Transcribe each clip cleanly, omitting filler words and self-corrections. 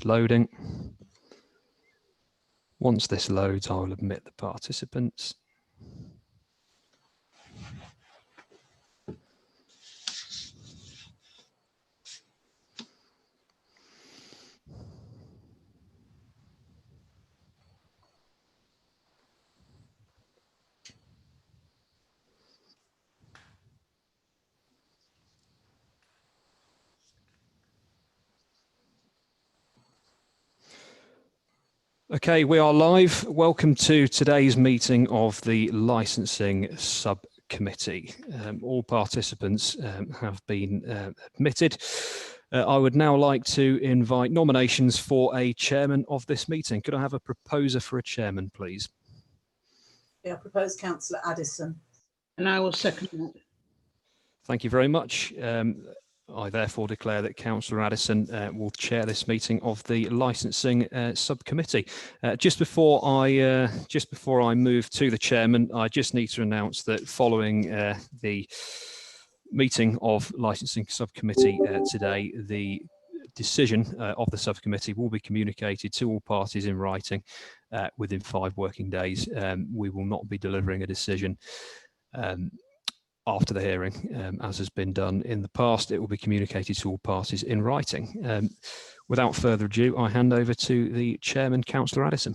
just loading. Once this loads, I will admit the participants. Okay, we are live. Welcome to today's meeting of the Licensing Subcommittee. All participants have been admitted. I would now like to invite nominations for a chairman of this meeting. Could I have a proposer for a chairman, please? Yeah, I propose Councillor Addison. And I will second that. Thank you very much. I therefore declare that Councillor Addison will chair this meeting of the Licensing Subcommittee. Just before I move to the chairman, I just need to announce that following the meeting of Licensing Subcommittee today, the decision of the subcommittee will be communicated to all parties in writing within 5 working days. We will not be delivering a decision after the hearing, as has been done in the past. It will be communicated to all parties in writing. Without further ado, I hand over to the chairman, Councillor Addison.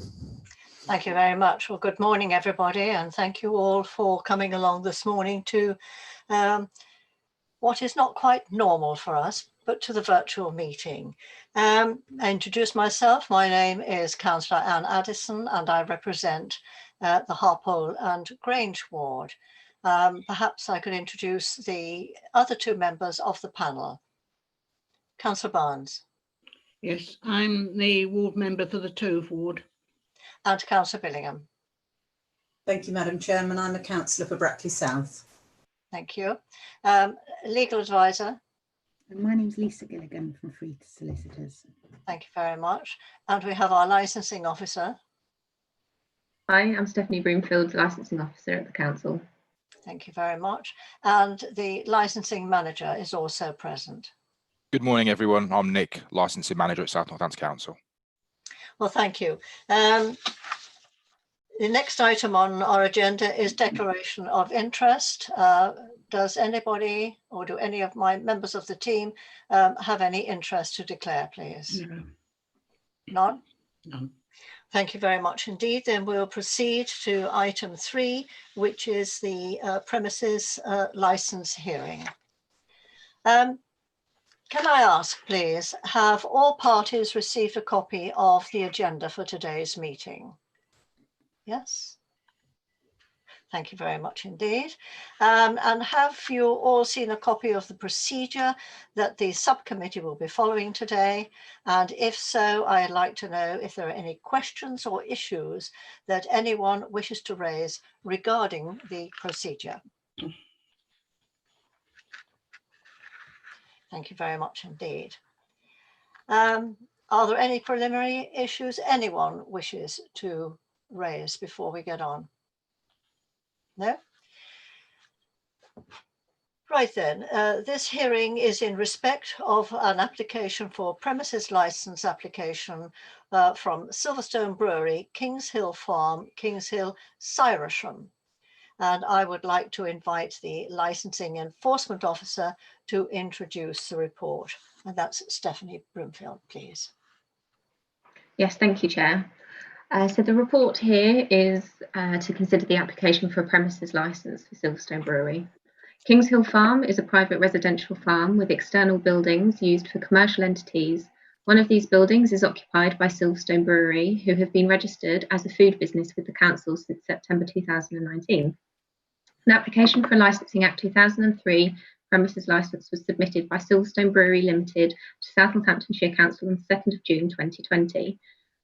Thank you very much. Well, good morning, everybody, and thank you all for coming along this morning to what is not quite normal for us, but to the virtual meeting. I introduce myself. My name is Councillor Anne Addison, and I represent the Harpole and Grange ward. Perhaps I could introduce the other 2 members of the panel. Councillor Barnes. Yes, I'm the ward member for the Tove ward. And Councillor Billingham. Thank you, Madam Chairman. I'm a councillor for Brackley South. Thank you. Legal advisor. My name's Lisa Gilligan from Free Solicitors. Thank you very much. And we have our licensing officer. Hi, I'm Stephanie Broomfield, licensing officer at the council. Thank you very much. And the licensing manager is also present. Good morning, everyone. I'm Nick, licensing manager at South Northants Council. Well, thank you. The next item on our agenda is declaration of interest. Does anybody or do any of my members of the team have any interest to declare, please? No. None? No. Thank you very much indeed. Then we'll proceed to item 3, which is the premises license hearing. Can I ask, please, have all parties received a copy of the agenda for today's meeting? Yes. Thank you very much indeed. And have you all seen a copy of the procedure that the subcommittee will be following today? And if so, I'd like to know if there are any questions or issues that anyone wishes to raise regarding the procedure. Thank you very much indeed. Are there any preliminary issues anyone wishes to raise before we get on? No? Right then, this hearing is in respect of an application for premises license application from Silverstone Brewery, Kings Hill Farm, Kings Hill, Cyresham. And I would like to invite the licensing enforcement officer to introduce the report. And that's Stephanie Broomfield, please. Yes, thank you, Chair. So the report here is to consider the application for a premises licence for Silverstone Brewery. Kings Hill Farm is a private residential farm with external buildings used for commercial entities. One of these buildings is occupied by Silverstone Brewery, who have been registered as a food business with the council since September 2019. An application for a Licensing Act 2003 premises licence was submitted by Silverstone Brewery Limited to South Northamptonshire Council on the 2nd of June 2020.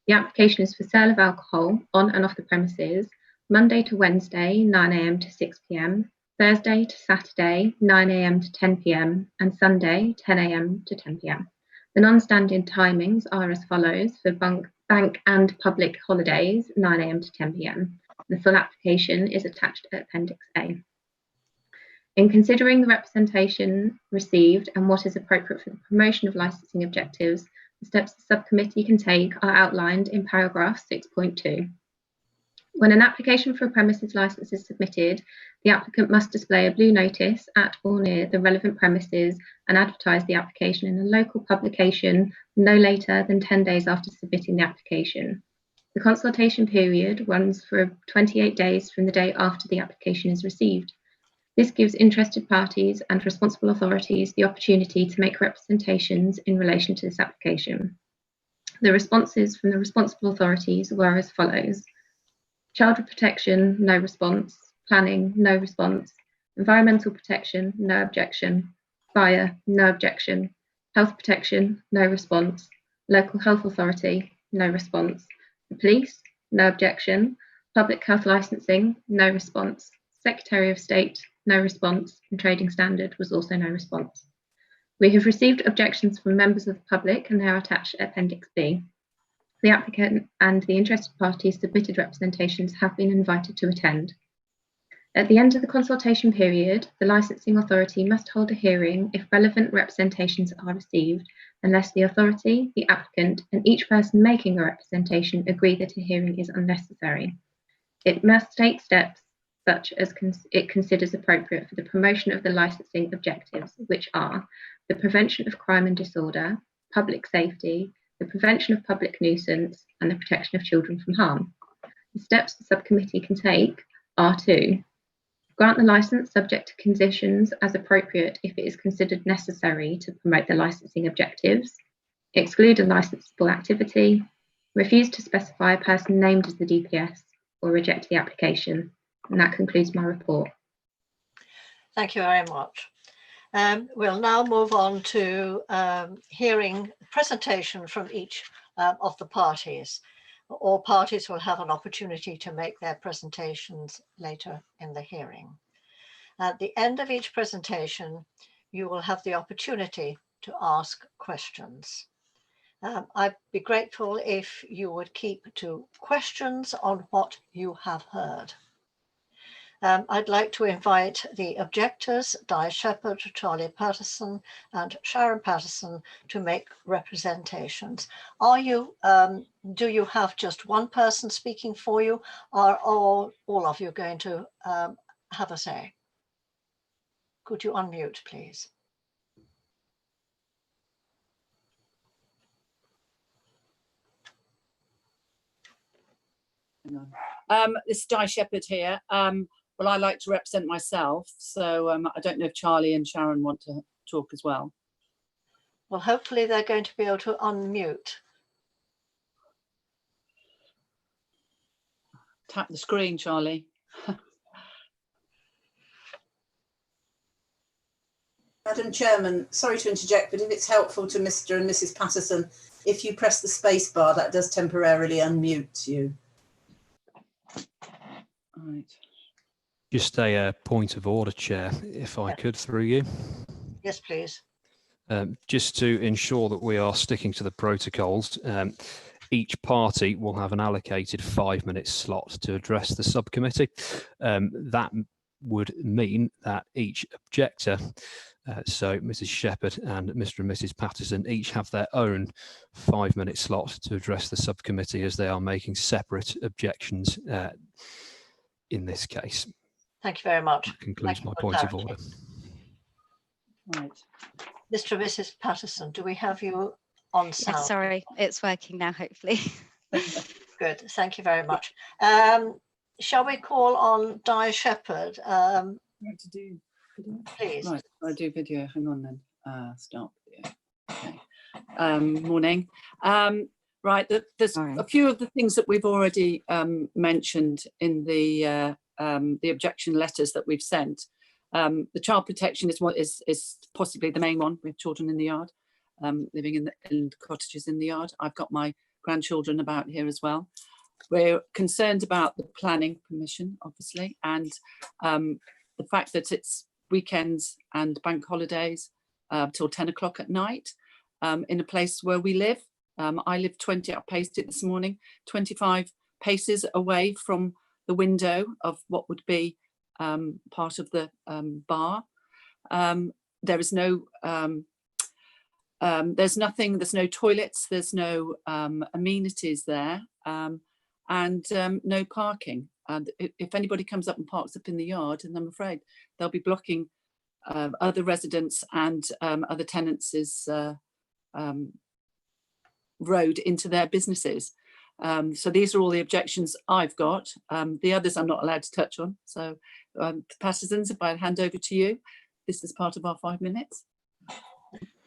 The application is for sale of alcohol on and off the premises, Monday to Wednesday, 9 AM to 6 PM, Thursday to Saturday, 9 AM to 10 PM, and Sunday, 10 AM to 10 PM. The non-standing timings are as follows: for bank and public holidays, 9 AM to 10 PM. The full application is attached at Appendix A. In considering the representation received and what is appropriate for the promotion of licensing objectives, The steps the subcommittee can take are outlined in paragraph 6.2. When an application for a premises licence is submitted, the applicant must display a blue notice at or near the relevant premises and advertise the application in a local publication no later than 10 days after submitting the application. The consultation period runs for 28 days from the day after the application is received. This gives interested parties and responsible authorities the opportunity to make representations in relation to this application. The responses from the responsible authorities were as follows: Child Protection, no response; Planning, no response; Environmental Protection, no objection; Fire, no objection; Health Protection, no response; Local Health Authority, no response; the Police, no objection; Public Health Licensing, no response; Secretary of State, no response; and Trading Standard was also no response. We have received objections from members of the public and they are attached at Appendix B. The applicant and the interested parties submitted representations have been invited to attend. At the end of the consultation period, the licensing authority must hold a hearing if relevant representations are received, unless the authority, the applicant, and each person making a representation agree that a hearing is unnecessary. It must take steps such as it considers appropriate for the promotion of the licensing objectives, which are the prevention of crime and disorder, public safety, the prevention of public nuisance, and the protection of children from harm. The steps the subcommittee can take are to grant the licence subject to conditions as appropriate if it is considered necessary to promote the licensing objectives, exclude a licensable activity, refuse to specify a person named as the DPS, or reject the application. And that concludes my report. Thank you very much. We'll now move on to hearing a presentation from each of the parties. All parties will have an opportunity to make their presentations later in the hearing. At the end of each presentation, you will have the opportunity to ask questions. I'd be grateful if you would keep to questions on what you have heard. I'd like to invite the objectors, Di Shepherd, Charlie Patterson, and Sharon Patterson, to make representations. Do you have just one person speaking for you, or are all of you going to have a say? Could you unmute, please? Hang on. This is Di Shepherd here. Well, I like to represent myself, so I don't know if Charlie and Sharon want to talk as well. Well, hopefully they're going to be able to unmute. Tap the screen, Charlie. Madam Chairman, sorry to interject, but if it's helpful to Mr. and Mrs. Patterson, if you press the space bar, that does temporarily unmute you. Right. Just a point of order, Chair, if I could, through you. Yes, please. Just to ensure that we are sticking to the protocols, each party will have an allocated 5-minute slot to address the subcommittee. That would mean that each objector, so Mrs. Shepherd and Mr. and Mrs. Patterson, each have their own 5-minute slot to address the subcommittee as they are making separate objections in this case. Thank you very much. That concludes my point of order. Right. Mr. and Mrs. Patterson, do we have you on sound? Yes, sorry, it's working now, hopefully. Good, thank you very much. Shall we call on Di Shepherd? To do video? Please. Right, I'll do video. Hang on then. Start video. Okay. Morning. Right, there's a few of the things that we've already mentioned in the objection letters that we've sent. The child protection is possibly the main one, with children in the yard, living in cottages in the yard. I've got my grandchildren about here as well. We're concerned about the planning permission, obviously, and the fact that it's weekends and bank holidays till 10 o'clock at night in a place where we live. I live I paced it this morning, 25 paces away from the window of what would be part of the bar. There is no There's nothing, there's no toilets, there's no amenities there, and no parking. And if anybody comes up and parks up in the yard, and I'm afraid they'll be blocking other residents and other tenants' road into their businesses. So these are all the objections I've got. The others I'm not allowed to touch on. So Patterson's, if I hand over to you, this is part of our 5 minutes.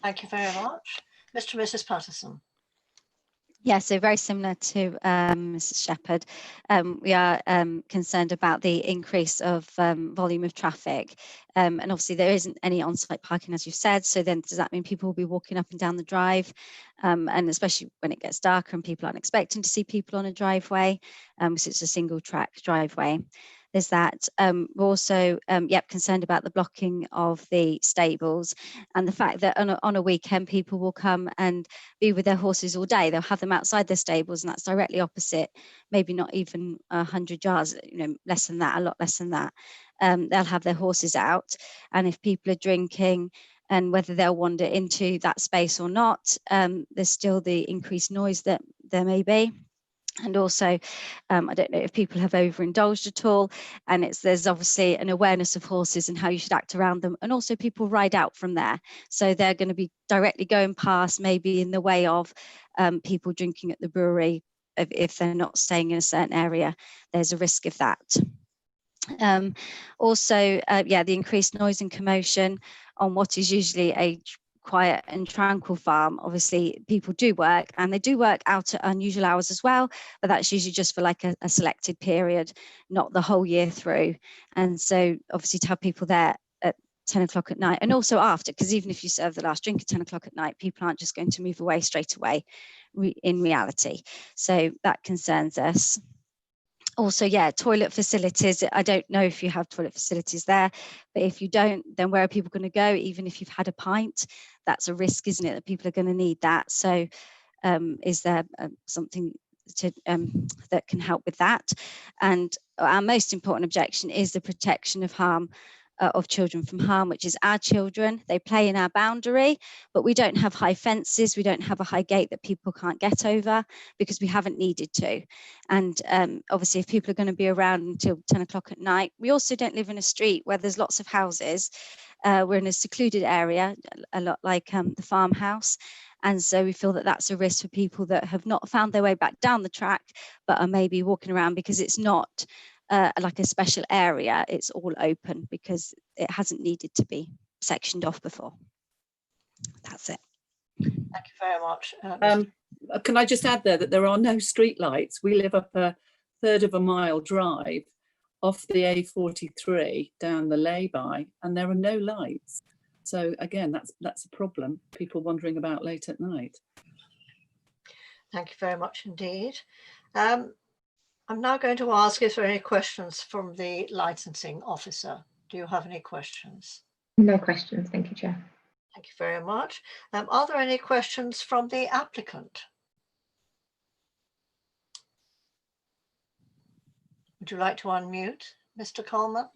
Thank you very much. Mr. and Mrs. Patterson. Yeah, so very similar to Mrs. Shepherd. We are concerned about the increase of volume of traffic. And obviously there isn't any on-site parking, as you've said. So then does that mean people will be walking up and down the drive? And especially when it gets darker and people aren't expecting to see people on a driveway, because it's a single track driveway. There's that. We're also concerned about the blocking of the stables and the fact that on a weekend people will come and be with their horses all day. They'll have them outside their stables, and that's directly opposite, maybe not even 100 yards, less than that, a lot less than that. They'll have their horses out, and if people are drinking, and whether they'll wander into that space or not, there's still the increased noise that there may be. And also, I don't know if people have overindulged at all, and there's obviously an awareness of horses and how you should act around them, and also people ride out from there, so they're going to be directly going past, maybe in the way of people drinking at the brewery. If they're not staying in a certain area, there's a risk of that. Also, the increased noise and commotion on what is usually a quiet and tranquil farm. Obviously people do work, and they do work out at unusual hours as well, but that's usually just for like a selected period, not the whole year through. And so obviously to have people there at 10 o'clock at night, and also after, because even if you serve the last drink at 10 o'clock at night, people aren't just going to move away straight away in reality. So that concerns us. Also, toilet facilities. I don't know if you have toilet facilities there, but if you don't, then where are people going to go? Even if you've had a pint, that's a risk, isn't it, that people are going to need that? So is there something to that can help with that? And our most important objection is the protection of harm of children from harm, which is our children. They play in our boundary, but we don't have high fences. We don't have a high gate that people can't get over because we haven't needed to. And obviously if people are going to be around until 10 o'clock at night, we also don't live in a street where there's lots of houses. We're in a secluded area, a lot like the farmhouse. And so we feel that that's a risk for people that have not found their way back down the track, but are maybe walking around because it's not like a special area, it's all open because it hasn't needed to be sectioned off before. That's it. Thank you very much. Can I just add there that there are no street lights? We live up a third of a mile drive off the A43 down the lay-by, and there are no lights. So again, that's a problem, people wandering about late at night. Thank you very much indeed. I'm now going to ask if there are any questions from the licensing officer. Do you have any questions? No questions, thank you, Chair. Thank you very much. Are there any questions from the applicant? Would you like to unmute, Mr. Coleman?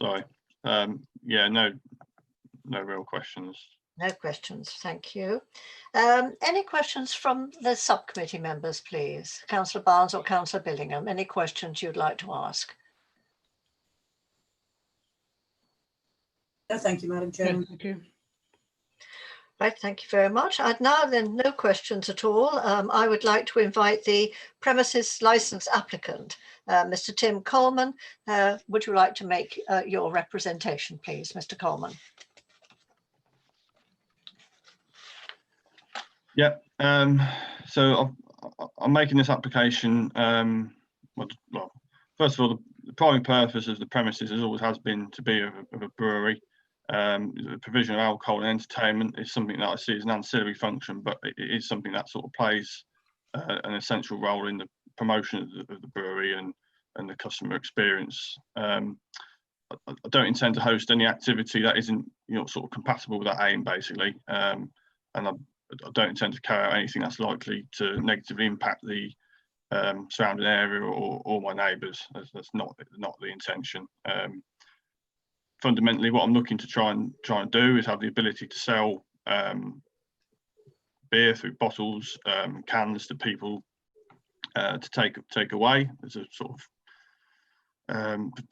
Sorry. Yeah, no real questions. No questions, thank you. Any questions from the subcommittee members, please? Councillor Barnes or Councillor Billingham, any questions you'd like to ask? No, thank you, Madam Chairman. Thank you. Right, thank you very much. I'd now then no questions at all. I would like to invite the premises licence applicant, Mr. Tim Coleman. Would you like to make your representation, please, Mr. Coleman? Yeah, so I'm making this application. Well, first of all, the primary purpose of the premises always has been to be of a brewery. The provision of alcohol and entertainment is something that I see as an ancillary function, but it is something that sort of plays an essential role in the promotion of the brewery and the customer experience. I don't intend to host any activity that isn't, sort of compatible with that aim, basically. And I don't intend to carry out anything that's likely to negatively impact the surrounding area or my neighbours. That's not the intention. fundamentally, what I'm looking to try and do is have the ability to sell beer through bottles, cans to people to take away. There's a sort of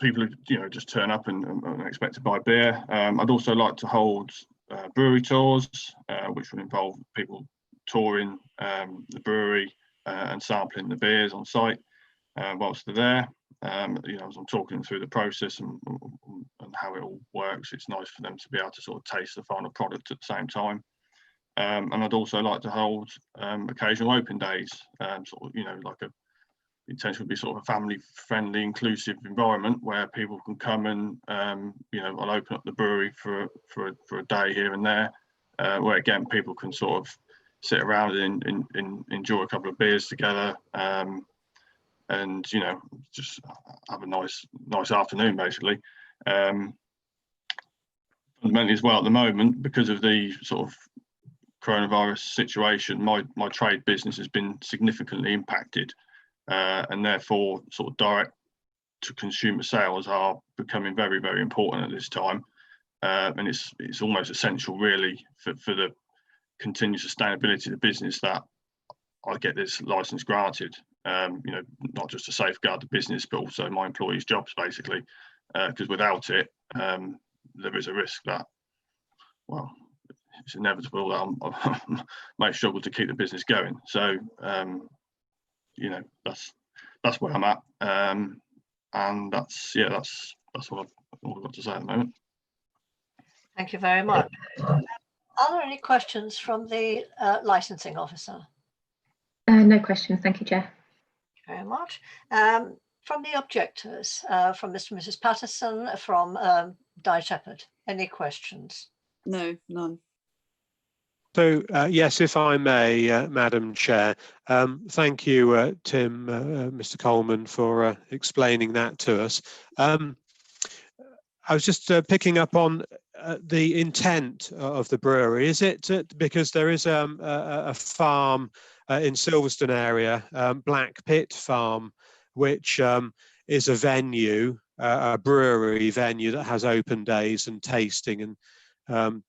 people who just turn up and expect to buy beer. I'd also like to hold brewery tours, which would involve people touring the brewery and sampling the beers on site whilst they're there. As I'm talking through the process and how it all works, it's nice for them to be able to sort of taste the final product at the same time. And I'd also like to hold occasional open days, the intention would be sort of a family-friendly, inclusive environment where people can come and, I'll open up the brewery for a day here and there, where again people can sort of sit around and enjoy a couple of beers together, and just have a nice afternoon basically. Fundamentally as well at the moment, because of the sort of coronavirus situation, my trade business has been significantly impacted, and therefore sort of direct to consumer sales are becoming very, very important at this time, and it's almost essential really for the continued sustainability of the business that I get this license granted, not just to safeguard the business but also my employees' jobs basically, because without it there is a risk that, well, it's inevitable that I may struggle to keep the business going. So that's where I'm at, and that's what I've got to say at the moment. Thank you very much. Are there any questions from the licensing officer? No questions, thank you, Chair. Very much. From the objectors, from Mr. and Mrs. Patterson, from Di Shepherd, any questions? No, none. So, yes, if I may, Madam Chair, thank you, Tim, Mr. Coleman, for explaining that to us. I was just picking up on the intent of the brewery. Is it because there is a farm in Silverstone area, Black Pit Farm, which is a venue, a brewery venue that has open days and tasting and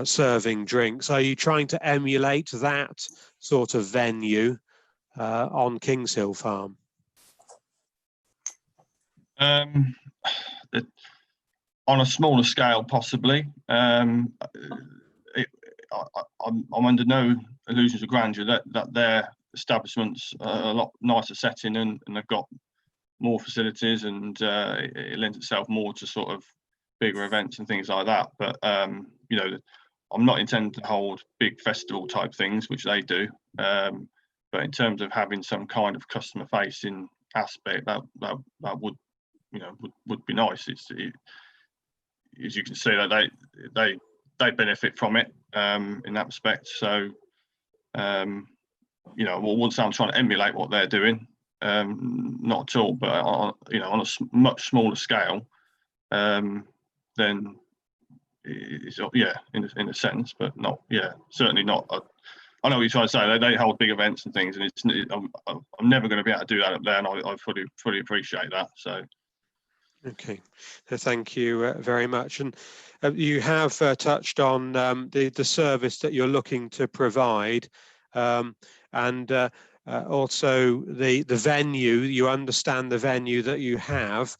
serving drinks. Are you trying to emulate that sort of venue on Kings Hill Farm? On a smaller scale, possibly. I'm under no illusions of grandeur that their establishments are a lot nicer setting and they've got more facilities, and it lends itself more to sort of bigger events and things like that. But I'm not intending to hold big festival type things, which they do. But in terms of having some kind of customer facing aspect, that would be nice. As you can see, that they benefit from it in that respect. So I wouldn't say I'm trying to emulate what they're doing, not at all. But on a much smaller scale, then it's, in a sense, but not, certainly not. I know what you're trying to say. They hold big events and things, and I'm never going to be able to do that up there, and I fully appreciate that. So. Okay, thank you very much. And you have touched on the service that you're looking to provide, and also the venue. You understand the venue that you have.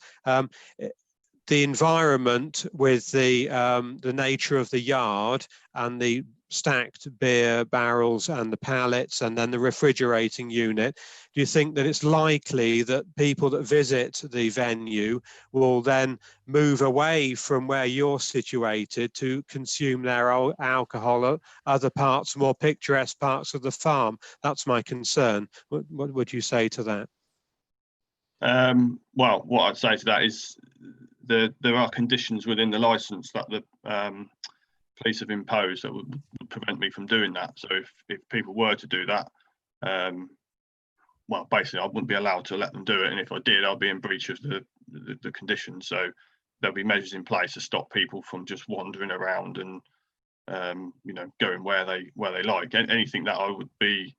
The environment with the nature of the yard and the stacked beer barrels and the pallets and then the refrigerating unit, do you think that it's likely that people that visit the venue will then move away from where you're situated to consume their alcohol at other parts, more picturesque parts of the farm? That's my concern. What would you say to that? Well, what I'd say to that is there are conditions within the license that the police have imposed that would prevent me from doing that. So if people were to do that, well, basically I wouldn't be allowed to let them do it, and if I did, I'll be in breach of the conditions. So there'll be measures in place to stop people from just wandering around and going where they like. Anything that I would be,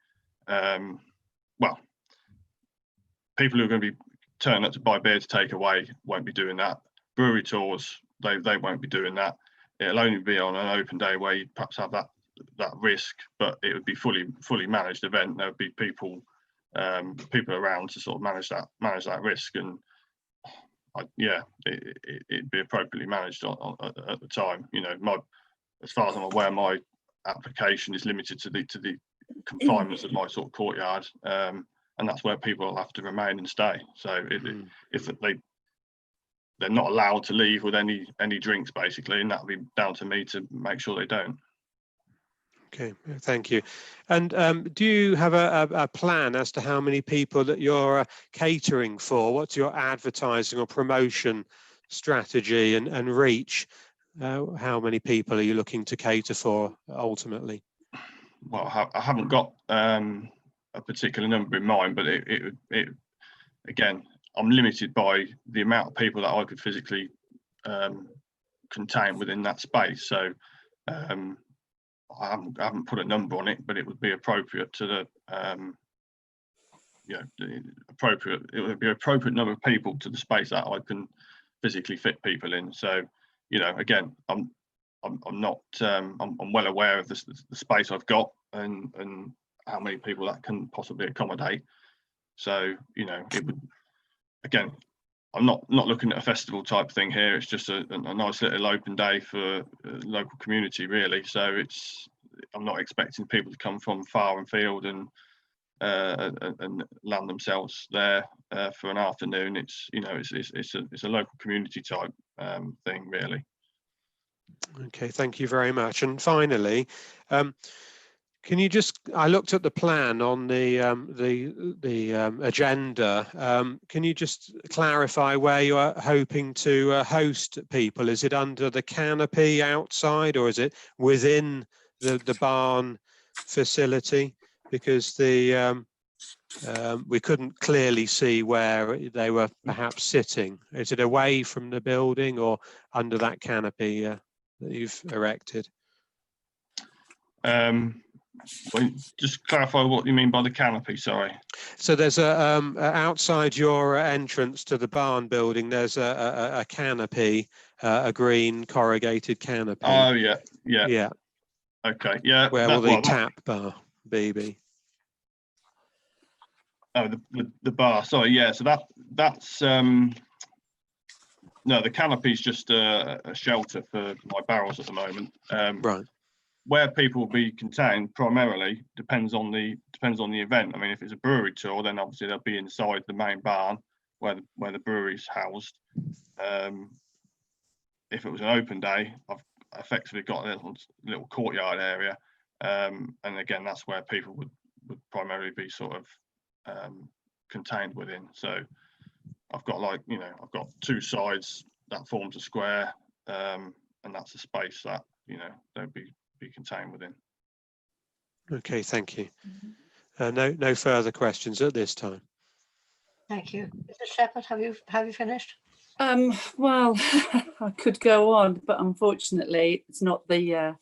well, people who are going to be turning up to buy beer to take away won't be doing that. Brewery tours, they won't be doing that. It'll only be on an open day where you perhaps have that risk, but it would be fully managed event. There would be people around to sort of manage that risk, and it'd be appropriately managed at the time. You know, as far as I'm aware, my application is limited to the confinements of my sort of courtyard, and that's where people will have to remain and stay. So if they're not allowed to leave with any drinks, basically, and that'll be down to me to make sure they don't. Okay, thank you. And do you have a plan as to how many people that you're catering for? What's your advertising or promotion strategy and reach? How many people are you looking to cater for ultimately? Well, I haven't got a particular number in mind, but it again, I'm limited by the amount of people that I could physically contain within that space. So I haven't put a number on it, but it would be appropriate to the it would be appropriate number of people to the space that I can physically fit people in. So, you know, again, I'm well aware of the space I've got and how many people that can possibly accommodate. So, you know, it would, again, I'm not looking at a festival type thing here. It's just a nice little open day for local community, really. So I'm not expecting people to come from far and field and land themselves there for an afternoon. It's, you know, it's a local community type thing, really. Okay, thank you very much. And finally, can you just, I looked at the plan on the agenda. Can you just clarify where you are hoping to host people? Is it under the canopy outside, or is it within the barn facility? Because we couldn't clearly see where they were perhaps sitting. Is it away from the building or under that canopy that you've erected? Well, just clarify what you mean by the canopy, sorry. So there's outside your entrance to the barn building, there's a canopy, a green corrugated canopy. Oh, yeah. Okay, yeah. Where will the tap bar be? Oh, the bar, sorry, yeah. So that's no, the canopy is just a shelter for my barrels at the moment. Right. Where people will be contained primarily depends on the event. I mean, if it's a brewery tour, then obviously they'll be inside the main barn where the brewery's housed. If it was an open day, I've effectively got a little courtyard area, and again, that's where people would primarily be sort of contained within. So I've got, like, you know, I've got two sides that forms a square, and that's a space that, you know, they'll be contained within. Okay, thank you. No further questions at this time. Thank you. Mr. Shepherd, have you finished? Well, I could go on, but unfortunately, it's not the.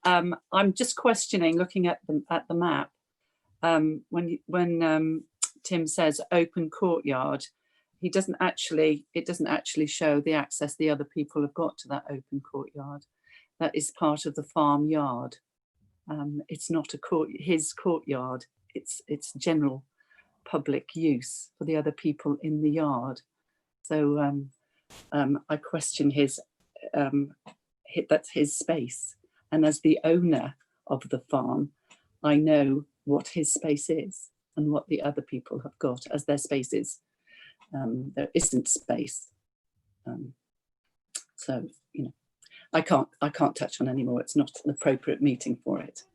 I'm just questioning, looking at the map. When Tim says open courtyard, it doesn't actually show the access the other people have got to that open courtyard. That is part of the farm yard. It's not his courtyard. It's general public use for the other people in the yard. So I question that's his space. And as the owner of the farm, I know what his space is and what the other people have got as their spaces. There isn't space. So, you know, I can't touch on any more. It's not an appropriate meeting for it.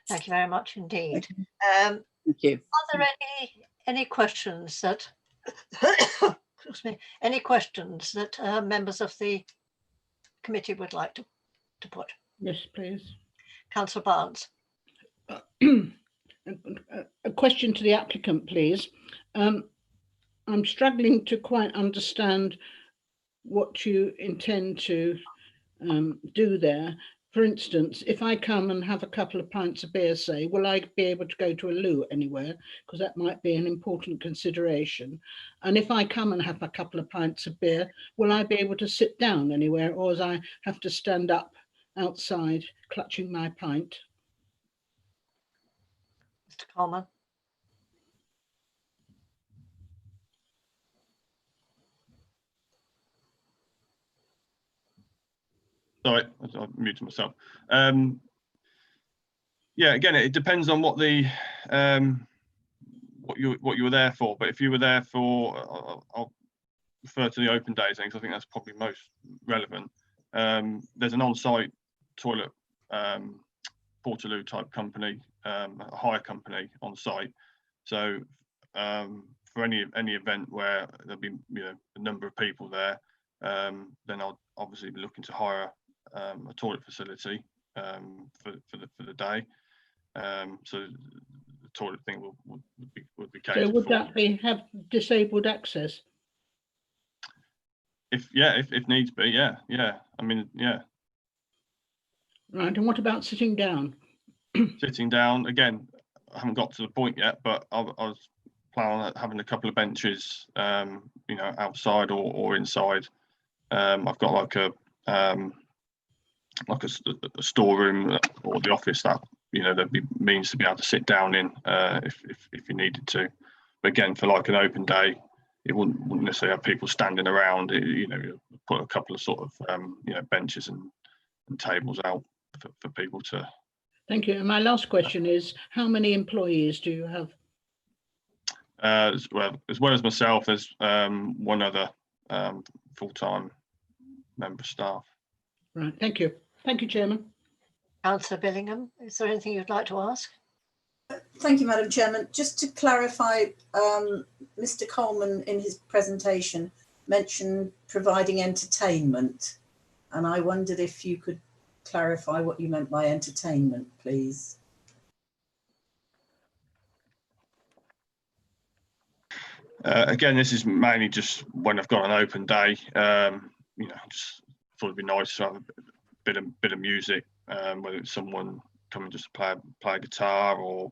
Thank you very much indeed. Thank you. Are there any questions that excuse me, any questions that members of the committee would like to put? Yes, please. Councillor Barnes. A question to the applicant, please. I'm struggling to quite understand what you intend to do there. For instance, if I come and have a couple of pints of beer, say, will I be able to go to a loo anywhere? Because that might be an important consideration. And if I come and have a couple of pints of beer, will I be able to sit down anywhere, or as I have to stand up outside clutching my pint? Mr. Coleman. Sorry, I muted myself. Yeah, again, it depends on what the what you were there for. But if you were there for, I'll refer to the open days things. I think that's probably most relevant. There's an on-site toilet Portaloo type company, a hire company on site. So for any event where there'll be a number of people there, then I'll obviously be looking to hire a toilet facility for the day. So the toilet thing would be catered So would for. that have disabled access? If needs be, yeah. I mean, yeah. Right, and what about sitting down? Sitting down, again, I haven't got to the point yet, but I was planning on having a couple of benches, outside or inside. I've got like a storeroom or the office that there'd be means to be able to sit down in if you needed to. But again, for like an open day, it wouldn't necessarily have people standing around. Put a couple of sort of benches and tables out for people to. Thank you. And my last question is, how many employees do you have? As well as myself, there's one other full-time member of staff. Right. Thank you. Thank you, Chairman. Councillor Billingham, is there anything you'd like to ask? Thank you, Madam Chairman. Just to clarify, Mr. Coleman in his presentation mentioned providing entertainment, and I wondered if you could clarify what you meant by entertainment, please. Again, this is mainly just when I've got an open day. Just thought it'd be nice to have a bit of music, whether it's someone coming just to play a guitar or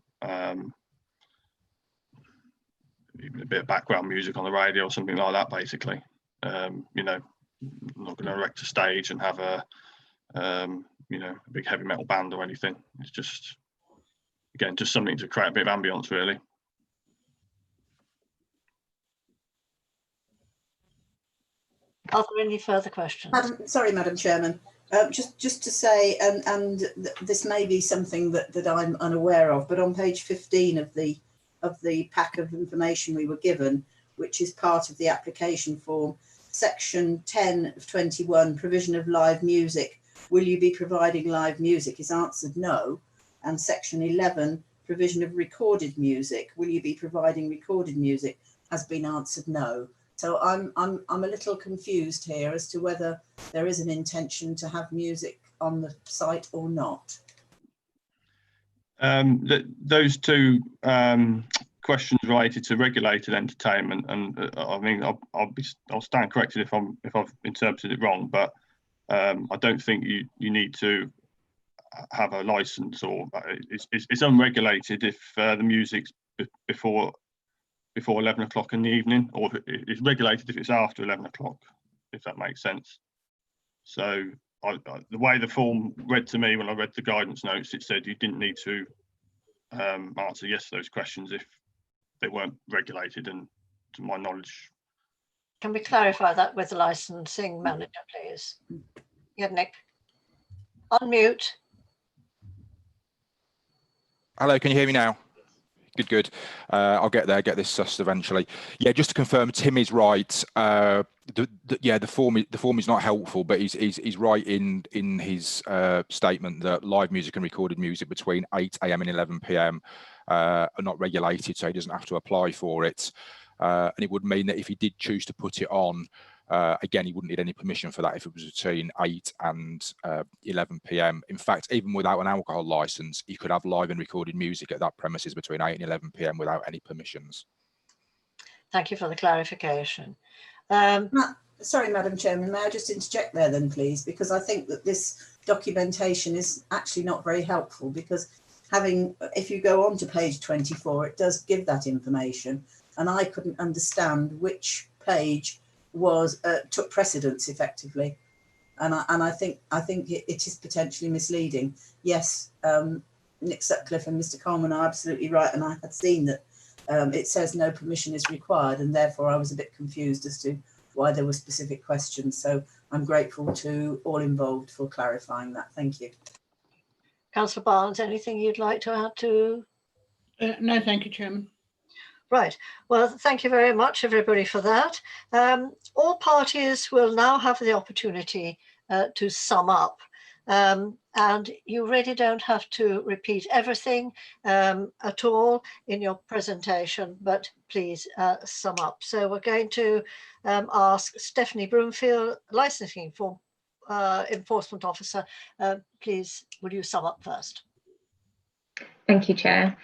even a bit of background music on the radio or something like that. Basically, I'm not going to erect a stage and have a big heavy metal band or anything. It's just, again, just something to create a bit of ambience, really. Are there any further questions? Madam Chairman, just to say, and this may be something that I'm unaware of, but on page 15 of the pack of information we were given, which is part of the application form, section 10 of 21, provision of live music. Will you be providing live music? Is answered no. And section 11, provision of recorded music. Will you be providing recorded music? Has been answered no. So I'm a little confused here as to whether there is an intention to have music on the site or not. Those two questions related to regulated entertainment, and I mean, I'll stand corrected if I've interpreted it wrong, but I don't think you need to have a license, or it's unregulated if the music's before 11 o'clock in the evening, or it's regulated if it's after 11 o'clock, if that makes sense. So the way the form read to me when I read the guidance notes, it said you didn't need to answer yes to those questions if they weren't regulated, and to my knowledge. Can we clarify that with the licensing manager, please? Yeah, Nick. Unmute. Hello, can you hear me now? Good. I'll get there, get this sussed eventually. Yeah, just to confirm, Tim is right. The form is not helpful, but he's right in his statement that live music and recorded music between 8 AM and 11 PM are not regulated, so he doesn't have to apply for it. And it would mean that if he did choose to put it on, again, he wouldn't need any permission for that if it was between 8 and 11 PM. In fact, even without an alcohol license, he could have live and recorded music at that premises between 8 and 11 PM without any permissions. Thank you for the clarification. Sorry, Madam Chairman, may I just interject there then, please? Because I think that this documentation is actually not very helpful, because if you go on to page 24, it does give that information, and I couldn't understand which page took precedence effectively, and I think it is potentially misleading. Yes, Nick Sutcliffe and Mr. Coleman are absolutely right, and I had seen that it says no permission is required, and therefore I was a bit confused as to why there were specific questions. So I'm grateful to all involved for clarifying that. Thank you. Councillor Barnes, anything you'd like to add to? No, thank you, Chairman. Right. Well, thank you very much, everybody, for that. All parties will now have the opportunity to sum up. And you really don't have to repeat everything at all in your presentation, but please sum up. So we're going to ask Stephanie Broomfield, Licensing Enforcement Officer. Please, will you sum up first? Thank you, Chair.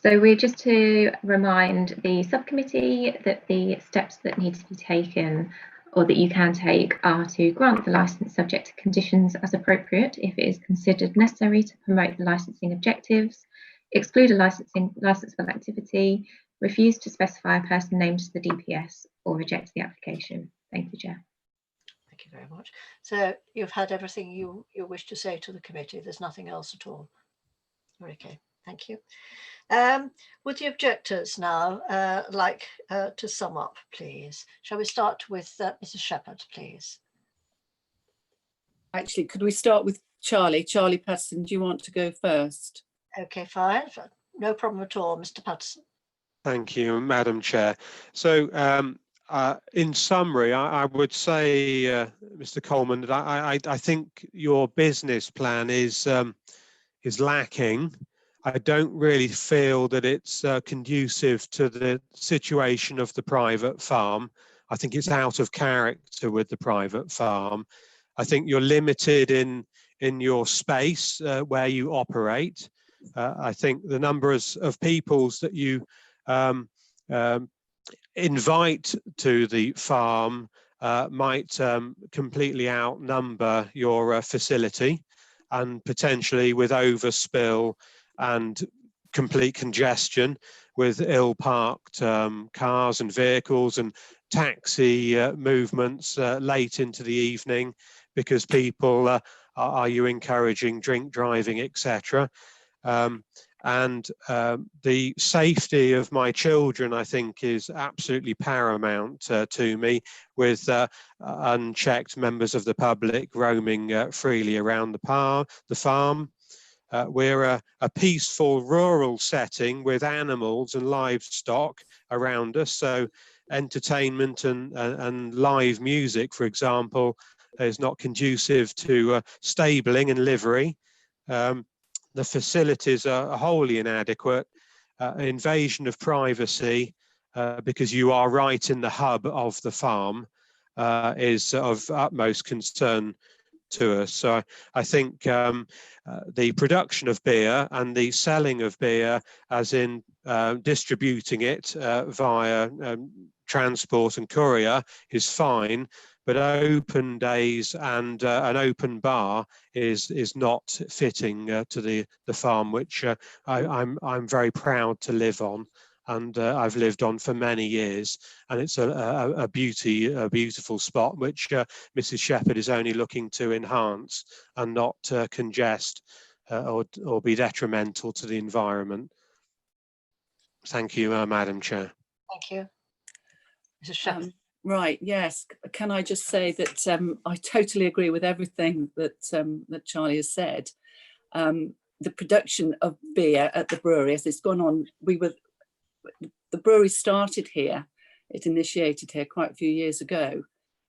So we're just to remind the subcommittee that the steps that need to be taken or that you can take are to grant the licence subject to conditions as appropriate if it is considered necessary to promote the licensing objectives, exclude a licensable activity, refuse to specify a person named to the DPS, or reject the application. Thank you, Chair. Thank you very much. So you've had everything you wish to say to the committee. There's nothing else at all. Okay, thank you. Would the objectors now like to sum up, please? Shall we start with Mrs. Shepherd, please? Actually, could we start with Charlie? Charlie Patterson, do you want to go first? Okay, fine. No problem at all, Mr. Patterson. Thank you, Madam Chair. So in summary, I would say, Mr. Coleman, that I think your business plan is lacking. I don't really feel that it's conducive to the situation of the private farm. I think it's out of character with the private farm. I think you're limited in your space where you operate. I think the numbers of peoples that you invite to the farm might completely outnumber your facility, and potentially with overspill and complete congestion with ill-parked cars and vehicles and taxi movements late into the evening because people are you encouraging drink driving, etc. And the safety of my children, I think, is absolutely paramount to me, with unchecked members of the public roaming freely around the farm. We're a peaceful rural setting with animals and livestock around us, so entertainment and live music, for example, is not conducive to stabling and livery. The facilities are wholly inadequate. Invasion of privacy, because you are right in the hub of the farm, is of utmost concern to us. So I think the production of beer and the selling of beer, as in distributing it via transport and courier, is fine, but open days and an open bar is not fitting to the farm, which I'm very proud to live on, and I've lived on for many years, and it's a beautiful spot which Mrs. Shepherd is only looking to enhance and not congest or be detrimental to the environment. Thank you, Madam Chair. Thank you. Mrs. Shepherd. Right, yes. Can I just say that I totally agree with everything that that Charlie has said. The production of beer at the brewery, as it's gone on, the brewery started here. It initiated here quite a few years ago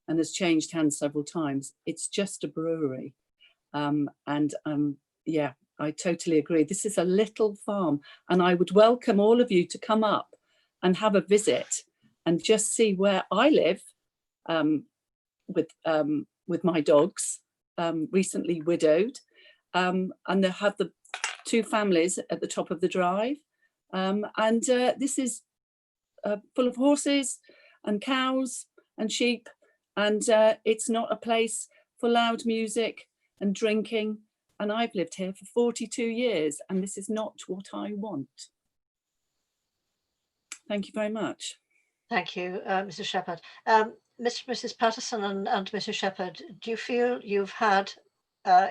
and has changed hands several times. It's just a brewery. Yeah, I totally agree. This is a little farm, and I would welcome all of you to come up and have a visit and just see where I live with my dogs, recently widowed, and they have the two families at the top of the drive. This is full of horses and cows and sheep, and it's not a place for loud music and drinking and I've lived here for 42 years, and this is not what I want. Thank you very much. Thank you, Mrs. Shepherd. Mrs. Patterson and Mrs. Shepherd, do you feel you've had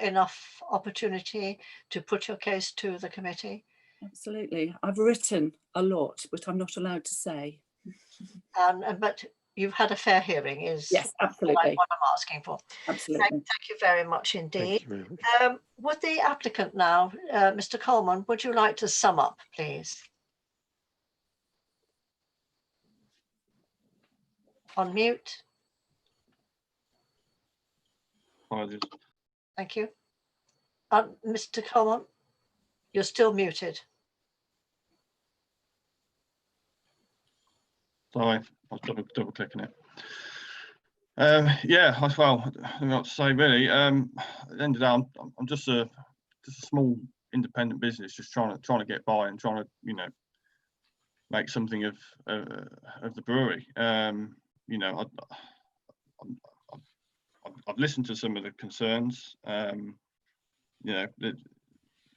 enough opportunity to put your case to the committee? Absolutely. I've written a lot, but I'm not allowed to say. But you've had a fair hearing, is yes, absolutely what I'm asking for. Absolutely. Thank you very much indeed. Thank you very much. Would the applicant now, Mr. Coleman, would you like to sum up, please? On mute. Apologies. Thank you. Mr. Coleman, you're still muted. Sorry, I was double clicking it. Yeah, well, I don't know what to say really. At the end of the day, I'm just a small independent business, just trying to get by and trying to, you know, make something of the brewery. You know, I've listened to some of the concerns. You know,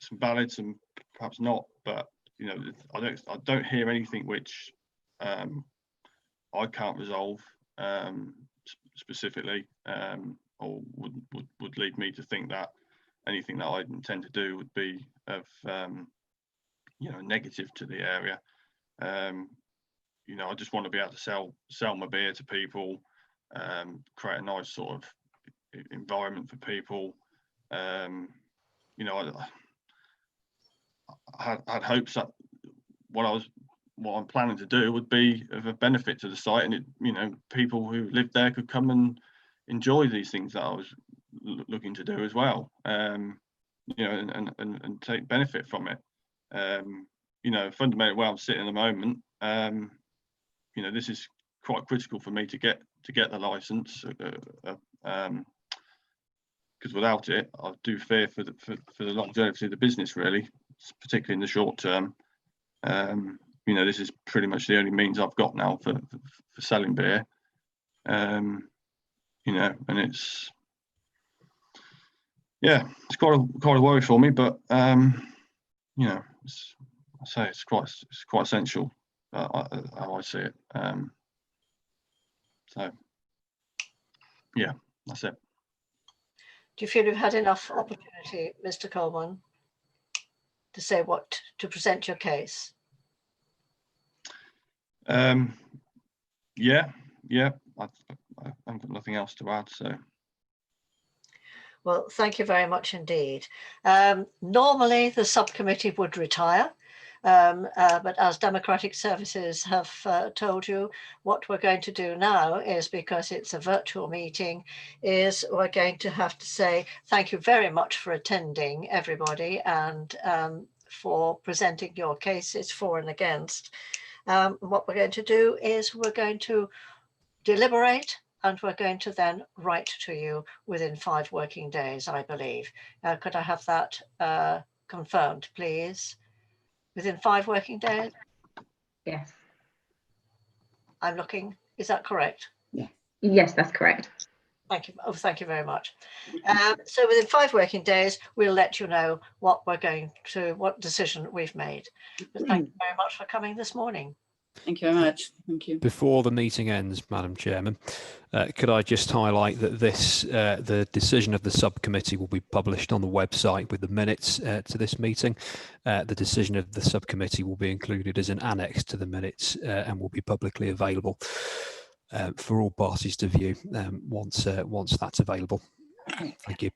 some valid, some perhaps not, but you know, I don't hear anything which I can't resolve specifically, or would lead me to think that anything that I intend to do would be of you know, negative to the area. You know, I just want to be able to sell my beer to people, create a nice sort of environment for people. You know, I had hopes that what I'm planning to do would be of a benefit to the site, and it, you know, people who live there could come and enjoy these things that I was looking to do as well. You know, and take benefit from it. You know, fundamentally where I'm sitting at the moment, you know, this is quite critical for me to get the license, because without it, I do fear for the longevity of the business, really, particularly in the short term. You know, this is pretty much the only means I've got now for selling beer. You know, and it's, yeah, it's quite a worry for me, but you know, it's quite essential, how I see it. So yeah, that's it. Do you feel you've had enough opportunity, Mr. Coleman, to say to present your case? Yeah, I've got nothing else to add, so. Well, thank you very much indeed. Normally the subcommittee would retire, but as Democratic Services have told you, what we're going to do now is, because it's a virtual meeting, is we're going to have to say thank you very much for attending, everybody, and for presenting your cases for and against. What we're going to do is we're going to deliberate, and we're going to then write to you within 5 working days, I believe. Could I have that confirmed, please? Within 5 working days? Yes. I'm looking, is that correct? Yeah. Yes, that's correct. Thank you. Oh, thank you very much. So within 5 working days, we'll let you know what decision we've made. But thank you very much for coming this morning. Thank you very much. Thank you. Before the meeting ends, Madam Chairman, could I just highlight that the decision of the subcommittee will be published on the website with the minutes to this meeting. The decision of the subcommittee will be included as an annex to the minutes and will be publicly available for all parties to view once that's available. Thank you.